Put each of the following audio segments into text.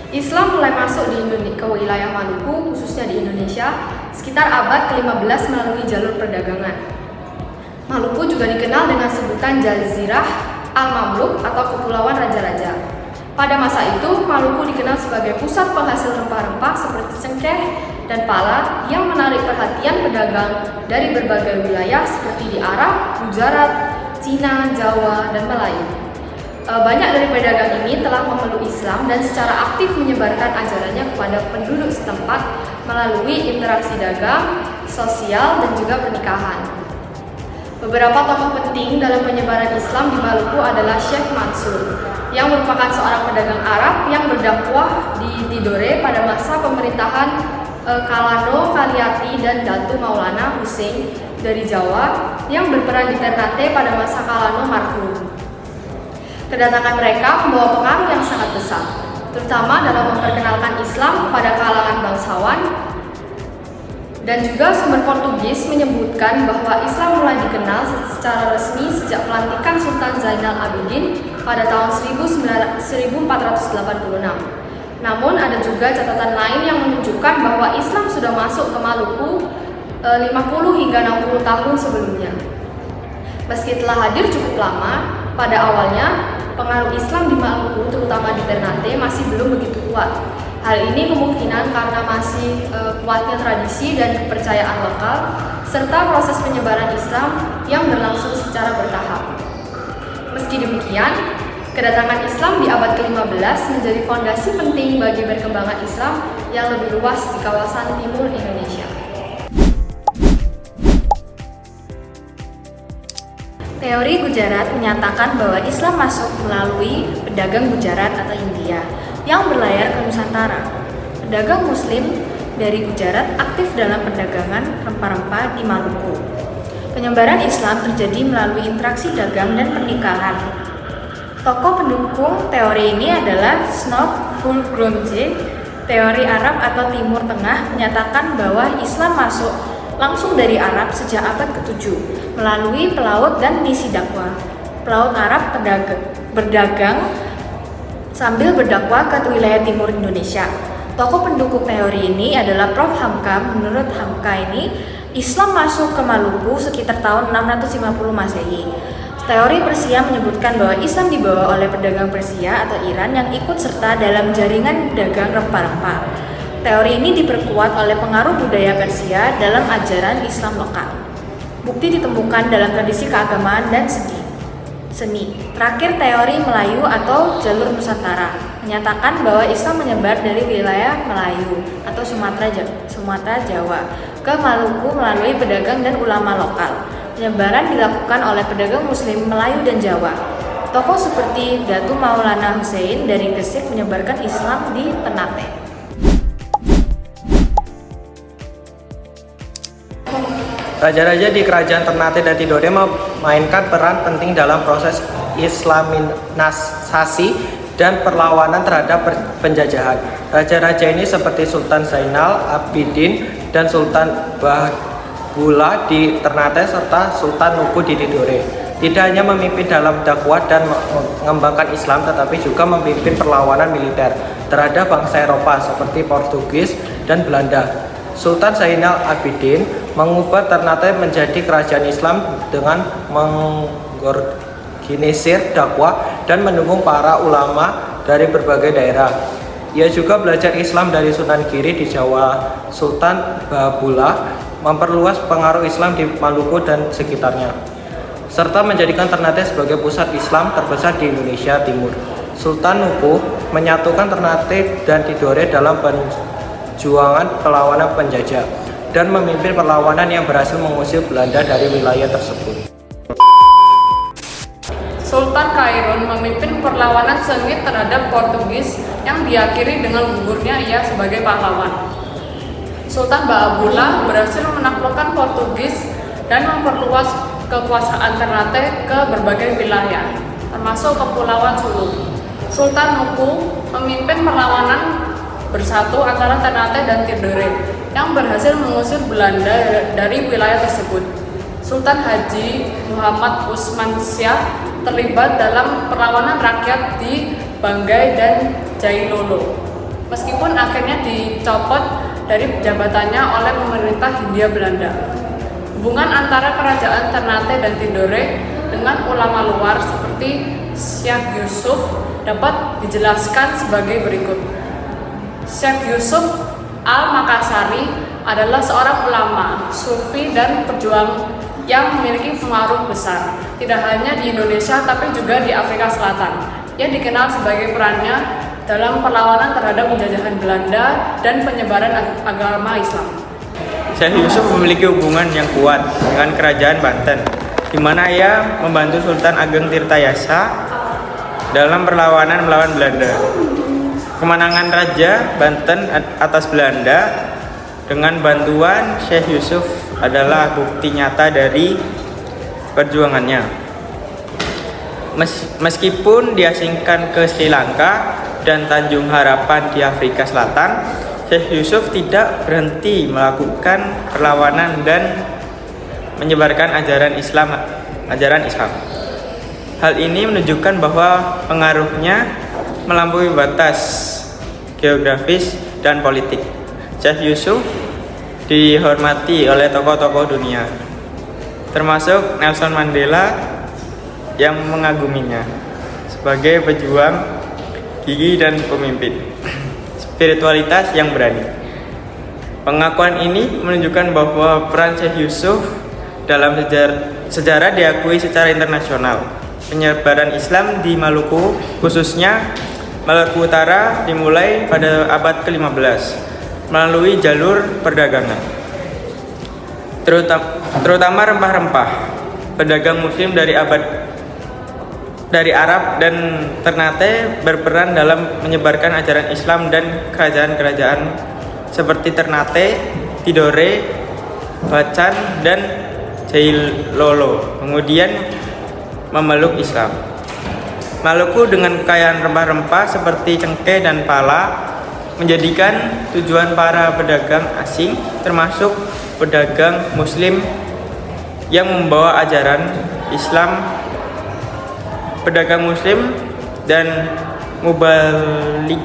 Islam mulai masuk ke wilayah Maluku, khususnya di Indonesia, sekitar abad ke-15 melalui jalur perdagangan. Maluku juga dikenal dengan sebutan Jazirah Al-Mamluk atau Kepulauan Raja-Raja. Pada masa itu, Maluku dikenal sebagai pusat penghasil rempah-rempah seperti cengkeh dan pala yang menarik perhatian pedagang dari berbagai wilayah seperti di Arab, Gujarat, Cina, Jawa, dan Melayu. Banyak dari pedagang ini telah memeluk Islam dan secara aktif menyebarkan ajarannya kepada penduduk setempat melalui interaksi dagang, sosial, dan juga pernikahan. Beberapa tokoh penting dalam penyebaran Islam di Maluku adalah Syekh Mansur, yang merupakan seorang pedagang Arab yang berdakwah di Tidore pada masa pemerintahan Kalano Kaliati dan Datu Maulana Hussein dari Jawa yang berperan di Ternate pada masa Kalano marhum. Kedatangan mereka membawa pengaruh yang sangat besar, terutama dalam memperkenalkan Islam kepada kalangan bangsawan, dan juga sumber Portugis menyebutkan bahwa Islam mulai dikenal secara resmi sejak pelantikan Sultan Zainal Abidin pada tahun 1486. Namun ada juga catatan lain yang menunjukkan bahwa Islam sudah masuk ke Maluku 50 hingga 60 tahun sebelumnya. Meski telah hadir cukup lama, pada awalnya pengaruh Islam di Maluku, terutama di Ternate, masih belum begitu kuat. Hal ini kemungkinan karena masih kuatnya tradisi dan kepercayaan lokal, serta proses penyebaran Islam yang berlangsung secara bertahap. Meski demikian, kedatangan Islam di abad ke-15 menjadi fondasi penting bagi berkembangnya Islam yang lebih luas di kawasan timur Indonesia. Teori Gujarat menyatakan bahwa Islam masuk melalui pedagang Gujarat atau India yang berlayar ke Nusantara. Pedagang Muslim dari Gujarat aktif dalam perdagangan rempah-rempah di Maluku. Penyebaran Islam terjadi melalui interaksi dagang dan pernikahan. Tokoh pendukung teori ini adalah Snot Hulgrunje. Teori Arab atau Timur Tengah menyatakan bahwa Islam masuk langsung dari Arab sejak abad ke-7 melalui pelaut dan misi dakwah. Pelaut Arab berdagang sambil berdakwah ke wilayah timur Indonesia. Tokoh pendukung teori ini adalah Prof. Hamka. Menurut Hamka ini, Islam masuk ke Maluku sekitar tahun 650 Masehi. Teori Persia menyebutkan bahwa Islam dibawa oleh pedagang Persia atau Iran yang ikut serta dalam jaringan dagang rempah-rempah. Teori ini diperkuat oleh pengaruh budaya Persia dalam ajaran Islam lokal. Bukti ditemukan dalam tradisi keagamaan dan seni. Terakhir, teori Melayu atau jalur Nusantara menyatakan bahwa Islam menyebar dari wilayah Melayu atau Sumatera Jawa ke Maluku melalui pedagang dan ulama lokal. Penyebaran dilakukan oleh pedagang Muslim Melayu dan Jawa. Tokoh seperti Datu Maulana Hussein dari Gresik menyebarkan Islam di Ternate. Raja-raja di kerajaan Ternate dan Tidore memainkan peran penting dalam proses Islamisasi dan perlawanan terhadap penjajahan. Raja-raja ini seperti Sultan Zainal Abidin dan Sultan Bahbula di Ternate serta Sultan Nuku di Tidore. Tidak hanya memimpin dalam dakwah dan mengembangkan Islam, tetapi juga memimpin perlawanan militer terhadap bangsa Eropa seperti Portugis dan Belanda. Sultan Zainal Abidin mengubah Ternate menjadi kerajaan Islam dengan mengorganisir dakwah dan mendukung para ulama dari berbagai daerah. Ia juga belajar Islam dari Sunan Giri di Jawa. Sultan Bahbula memperluas pengaruh Islam di Maluku dan sekitarnya, serta menjadikan Ternate sebagai pusat Islam terbesar di Indonesia Timur. Sultan Nuku menyatukan Ternate dan Tidore dalam perjuangan perlawanan penjajah dan memimpin perlawanan yang berhasil mengusir Belanda dari wilayah tersebut. Sultan Kairun memimpin perlawanan sengit terhadap Portugis yang diakhiri dengan gugurnya ia sebagai pahlawan. Sultan Bahbula berhasil menaklukkan Portugis dan memperluas kekuasaan Ternate ke berbagai wilayah, termasuk Kepulauan Sulu. Sultan Nuku memimpin perlawanan bersatu antara Ternate dan Tidore yang berhasil mengusir Belanda dari wilayah tersebut. Sultan Haji Muhammad Usman Shah terlibat dalam perlawanan rakyat di Banggai dan Jailolo. meskipun akhirnya dicopot dari jabatannya oleh pemerintah Hindia Belanda. Hubungan antara kerajaan Ternate dan Tidore dengan ulama luar seperti Syekh Yusuf dapat dijelaskan sebagai berikut. Syekh Yusuf Al-Makassari adalah seorang ulama, sufi dan pejuang yang memiliki pengaruh besar, tidak hanya di Indonesia tapi juga di Afrika Selatan. Ia dikenal sebagai perannya dalam perlawanan terhadap penjajahan Belanda dan penyebaran agama Islam. Syekh Yusuf memiliki hubungan yang kuat dengan kerajaan Banten, di mana ia membantu Sultan Ageng Tirtayasa dalam perlawanan melawan Belanda. Kemenangan Raja Banten atas Belanda dengan bantuan Syekh Yusuf adalah bukti nyata dari perjuangannya. Meskipun diasingkan ke Sri Lanka dan Tanjung Harapan di Afrika Selatan, Syekh Yusuf tidak berhenti melakukan perlawanan dan menyebarkan ajaran Islam. Hal ini menunjukkan bahwa pengaruhnya melampaui batas geografis dan politik. Syekh Yusuf dihormati oleh tokoh-tokoh dunia, termasuk Nelson Mandela yang mengaguminya sebagai pejuang gigih dan pemimpin spiritualitas yang berani. Pengakuan ini menunjukkan bahwa peran Syekh Yusuf dalam sejarah diakui secara internasional. Penyebaran Islam di Maluku, khususnya Maluku Utara, dimulai pada abad ke-15 melalui jalur perdagangan, terutama rempah-rempah. Pedagang Muslim dari Arab dan Ternate berperan dalam menyebarkan ajaran Islam dan kerajaan-kerajaan seperti Ternate, Tidore, Bacan, dan Jailolo kemudian memeluk Islam. Maluku dengan kekayaan rempah-rempah seperti cengkeh dan pala menjadikan tujuan para pedagang asing, termasuk pedagang Muslim yang membawa ajaran Islam. Pedagang Muslim dan mubalik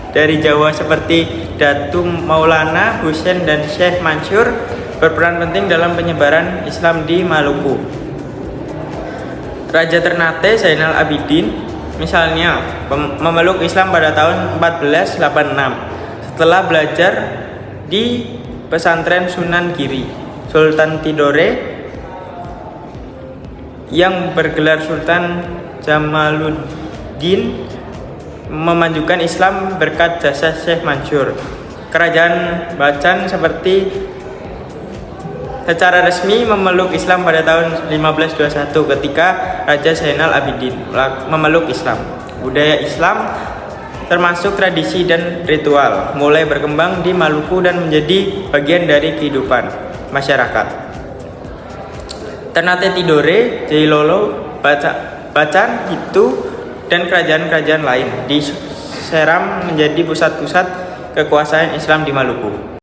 dari Jawa seperti Datu Maulana Husain dan Syekh Mansur berperan penting dalam penyebaran Islam di Maluku. Raja Ternate Zainal Abidin misalnya memeluk Islam pada tahun 1486 setelah belajar di pesantren Sunan Giri. Sultan Tidore yang bergelar Sultan Jamaluddin memajukan Islam berkat jasa Syekh Mansur. Kerajaan Bacan secara resmi memeluk Islam pada tahun 1521 ketika Raja Zainal Abidin memeluk Islam. Budaya Islam termasuk tradisi dan ritual mulai berkembang di Maluku dan menjadi bagian dari kehidupan masyarakat. Ternate Tidore, Jailolo, Bacan, Hitu, dan kerajaan-kerajaan lain diseram menjadi pusat-pusat kekuasaan Islam di Maluku.